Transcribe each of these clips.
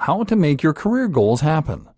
How to make your career goals happen.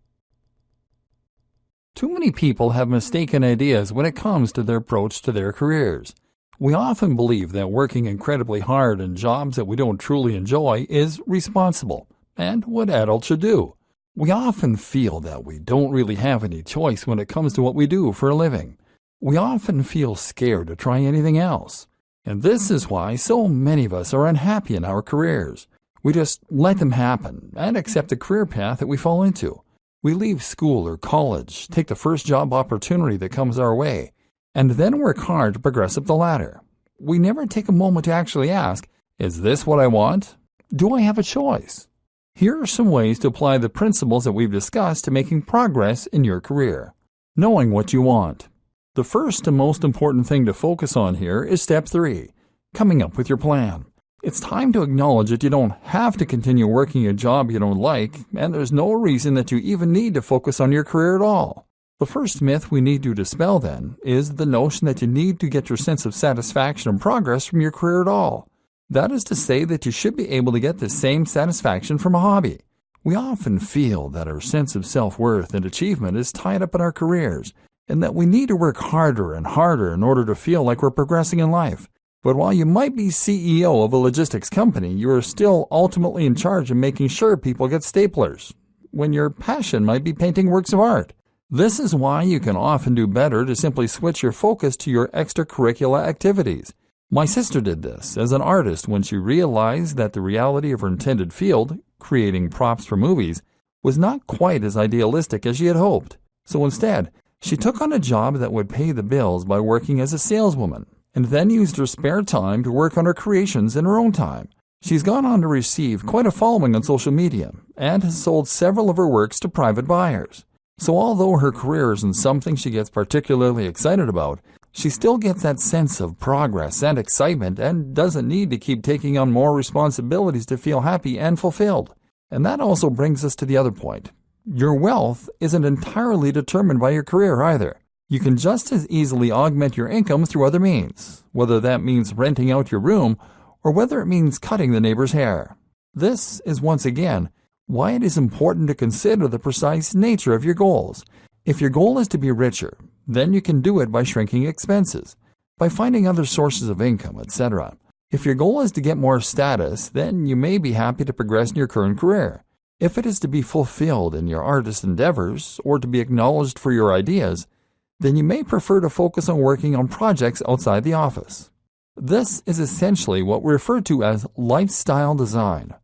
Too many people have mistaken ideas when it comes to their approach to their careers. We often believe that working incredibly hard in jobs that we don't truly enjoy is responsible and what adults should do. We often feel that we don't really have any choice when it comes to what we do for a living. We often feel scared to try anything else. And this is why so many of us are unhappy in our careers. We just let them happen and accept the career path that we fall into. We leave school or college, take the first job opportunity that comes our way, and then work hard to progress up the ladder. We never take a moment to actually ask, is this what I want? Do I have a choice? Here are some ways to apply the principles that we've discussed to making progress in your career. Knowing what you want. The first and most important thing to focus on here is step 3, coming up with your plan. It's time to acknowledge that you don't have to continue working a job you don't like, and there's no reason that you even need to focus on your career at all. The first myth we need to dispel, then, is the notion that you need to get your sense of satisfaction and progress from your career at all. That is to say that you should be able to get the same satisfaction from a hobby. We often feel that our sense of self-worth and achievement is tied up in our careers, and that we need to work harder and harder in order to feel like we're progressing in life. But while you might be CEO of a logistics company, you are still ultimately in charge of making sure people get staplers, when your passion might be painting works of art. This is why you can often do better to simply switch your focus to your extracurricular activities. My sister did this as an artist when she realized that the reality of her intended field, creating props for movies, was not quite as idealistic as she had hoped. So instead, she took on a job that would pay the bills by working as a saleswoman, and then used her spare time to work on her creations in her own time. She's gone on to receive quite a following on social media, and has sold several of her works to private buyers. So although her career isn't something she gets particularly excited about, she still gets that sense of progress and excitement and doesn't need to keep taking on more responsibilities to feel happy and fulfilled. And that also brings us to the other point. Your wealth isn't entirely determined by your career either. You can just as easily augment your income through other means, whether that means renting out your room or whether it means cutting the neighbor's hair. This is once again why it is important to consider the precise nature of your goals. If your goal is to be richer, then you can do it by shrinking expenses, by finding other sources of income, etc. If your goal is to get more status, then you may be happy to progress in your current career. If it is to be fulfilled in your artist endeavors or to be acknowledged for your ideas, then you may prefer to focus on working on projects outside the office. This is essentially what we refer to as lifestyle design.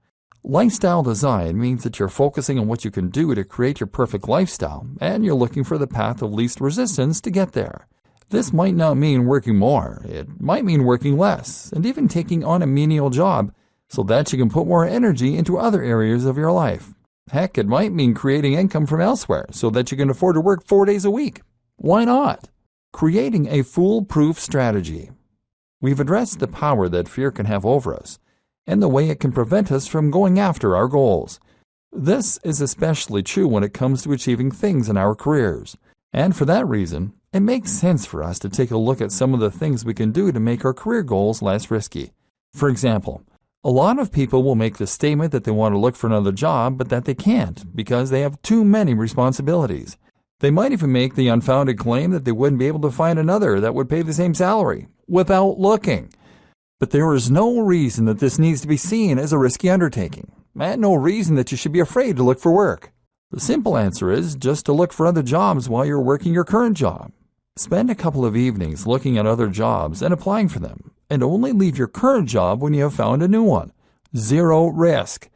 Lifestyle design means that you're focusing on what you can do to create your perfect lifestyle, and you're looking for the path of least resistance to get there. This might not mean working more, it might mean working less, and even taking on a menial job so that you can put more energy into other areas of your life. Heck, it might mean creating income from elsewhere so that you can afford to work 4 days a week. Why not? Creating a foolproof strategy. We've addressed the power that fear can have over us, and the way it can prevent us from going after our goals. This is especially true when it comes to achieving things in our careers. And for that reason, it makes sense for us to take a look at some of the things we can do to make our career goals less risky. For example, a lot of people will make the statement that they want to look for another job, but that they can't because they have too many responsibilities. They might even make the unfounded claim that they wouldn't be able to find another that would pay the same salary without looking. But there is no reason that this needs to be seen as a risky undertaking, and no reason that you should be afraid to look for work. The simple answer is just to look for other jobs while you're working your current job. Spend a couple of evenings looking at other jobs and applying for them, and only leave your current job when you have found a new one. Zero risk.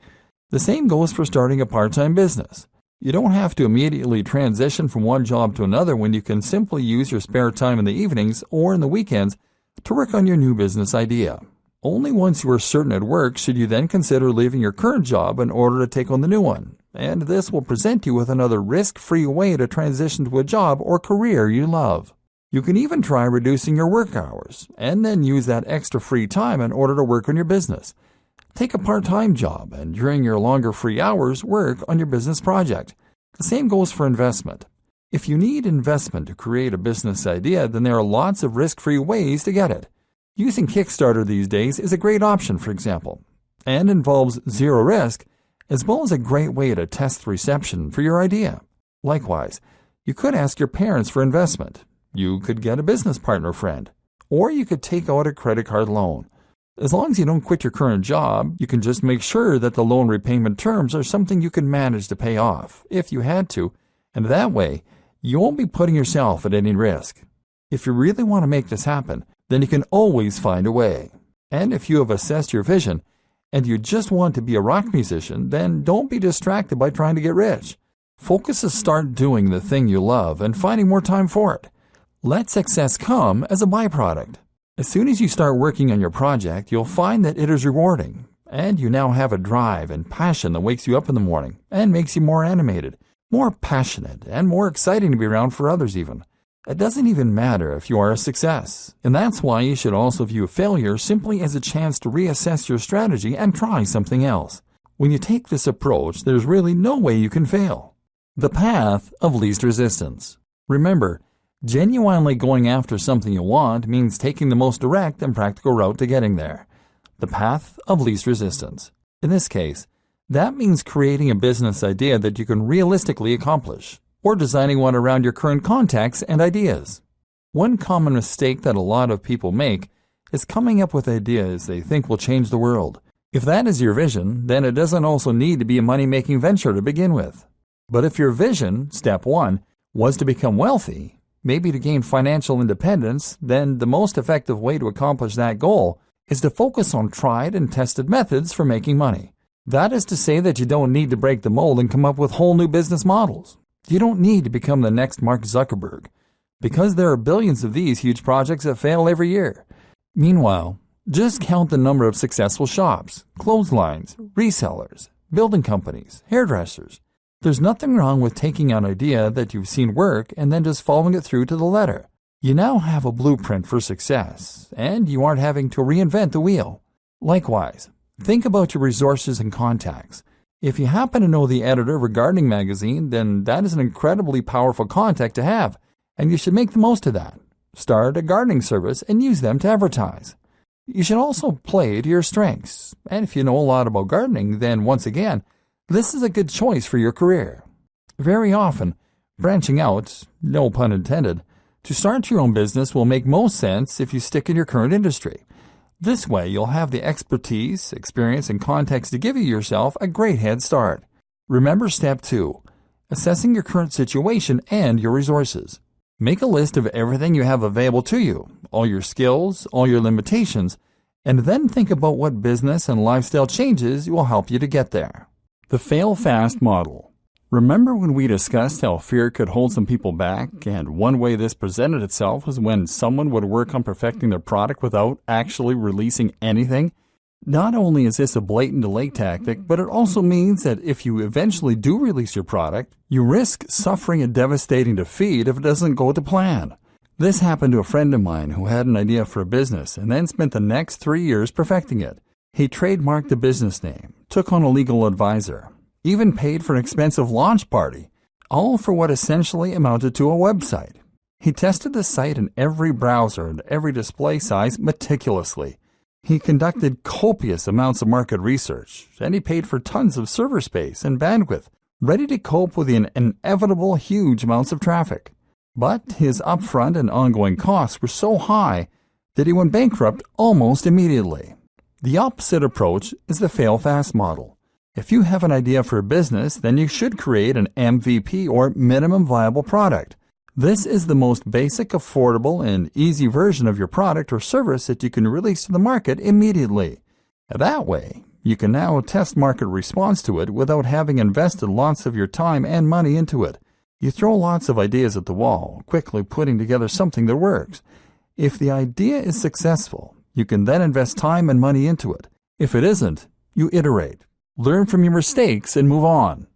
The same goes for starting a part-time business. You don't have to immediately transition from one job to another when you can simply use your spare time in the evenings or in the weekends to work on your new business idea. Only once you are certain it works should you then consider leaving your current job in order to take on the new one, and this will present you with another risk-free way to transition to a job or career you love. You can even try reducing your work hours, and then use that extra free time in order to work on your business. Take a part-time job, and during your longer free hours, work on your business project. The same goes for investment. If you need investment to create a business idea, then there are lots of risk-free ways to get it. Using Kickstarter these days is a great option, for example, and involves zero risk as well as a great way to test the reception for your idea. Likewise, you could ask your parents for investment. You could get a business partner friend, or you could take out a credit card loan. As long as you don't quit your current job, you can just make sure that the loan repayment terms are something you can manage to pay off, if you had to, and that way, you won't be putting yourself at any risk. If you really want to make this happen, then you can always find a way. And if you have assessed your vision, and you just want to be a rock musician, then don't be distracted by trying to get rich. Focus is start doing the thing you love and finding more time for it. Let success come as a byproduct. As soon as you start working on your project, you'll find that it is rewarding, and you now have a drive and passion that wakes you up in the morning and makes you more animated, more passionate, and more exciting to be around for others even. It doesn't even matter if you are a success, and that's why you should also view failure simply as a chance to reassess your strategy and try something else. When you take this approach, there's really no way you can fail. The path of least resistance. Remember, genuinely going after something you want means taking the most direct and practical route to getting there. The path of least resistance. In this case, that means creating a business idea that you can realistically accomplish, or designing one around your current contacts and ideas. One common mistake that a lot of people make is coming up with ideas they think will change the world. If that is your vision, then it doesn't also need to be a money-making venture to begin with. But if your vision, step 1, was to become wealthy, maybe to gain financial independence, then the most effective way to accomplish that goal is to focus on tried and tested methods for making money. That is to say that you don't need to break the mold and come up with whole new business models. You don't need to become the next Mark Zuckerberg, because there are billions of these huge projects that fail every year. Meanwhile, just count the number of successful shops, clotheslines, resellers, building companies, hairdressers. There's nothing wrong with taking an idea that you've seen work and then just following it through to the letter. You now have a blueprint for success, and you aren't having to reinvent the wheel. Likewise, think about your resources and contacts. If you happen to know the editor of a gardening magazine, then that is an incredibly powerful contact to have, and you should make the most of that. Start a gardening service and use them to advertise. You should also play to your strengths, and if you know a lot about gardening, then once again, this is a good choice for your career. Very often, branching out, no pun intended, to start your own business will make most sense if you stick in your current industry. This way, you'll have the expertise, experience, and context to give yourself a great head start. Remember step 2, assessing your current situation and your resources. Make a list of everything you have available to you, all your skills, all your limitations, and then think about what business and lifestyle changes will help you to get there. The fail fast model. Remember when we discussed how fear could hold some people back, and one way this presented itself was when someone would work on perfecting their product without actually releasing anything? Not only is this a blatant delay tactic, but it also means that if you eventually do release your product, you risk suffering a devastating defeat if it doesn't go to plan. This happened to a friend of mine who had an idea for a business and then spent the next 3 years perfecting it. He trademarked the business name, took on a legal advisor, even paid for an expensive launch party, all for what essentially amounted to a website. He tested the site in every browser and every display size meticulously. He conducted copious amounts of market research, and he paid for tons of server space and bandwidth, ready to cope with the inevitable huge amounts of traffic. But his upfront and ongoing costs were so high that he went bankrupt almost immediately. The opposite approach is the fail fast model. If you have an idea for a business, then you should create an MVP or minimum viable product. This is the most basic, affordable, and easy version of your product or service that you can release to the market immediately. That way, you can now test market response to it without having invested lots of your time and money into it. You throw lots of ideas at the wall, quickly putting together something that works. If the idea is successful, you can then invest time and money into it. If it isn't, you iterate, learn from your mistakes, and move on.